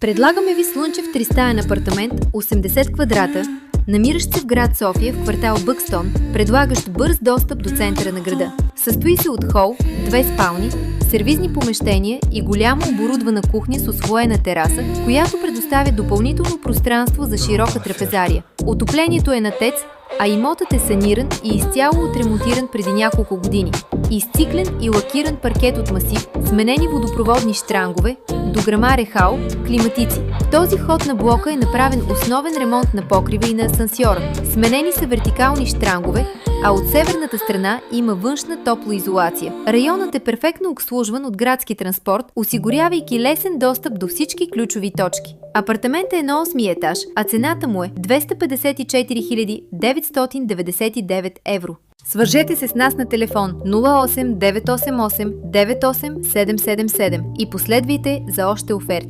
Предлагаме ви слънчев тристаен апартамент, 80 квадрата, намиращ се в град София в квартал Бъкстон, предлагащ бърз достъп до центъра на града. Състои се от хол, 2 спални, сервизни помещения и голяма оборудвана кухня с освоена тераса, която предоставя допълнително пространство за широка трапезария. Отоплението е на ТЕЦ, а имотът е саниран и изцяло отремонтиран преди няколко години. Изциклен и лакиран паркет от масив, сменени водопроводни щрангове, дограма рехал, климатици. В този ход на блока е направен основен ремонт на покрива и на асансьора. Сменени са вертикални щрангове, а от северната страна има външна топлоизолация. Районът е перфектно обслужван от градски транспорт, осигурявайки лесен достъп до всички ключови точки. Апартаментът е на 8 етаж, а цената му е 254 999 евро. Свържете се с нас на телефон 08 988 98 777 и последвайте за още оферти.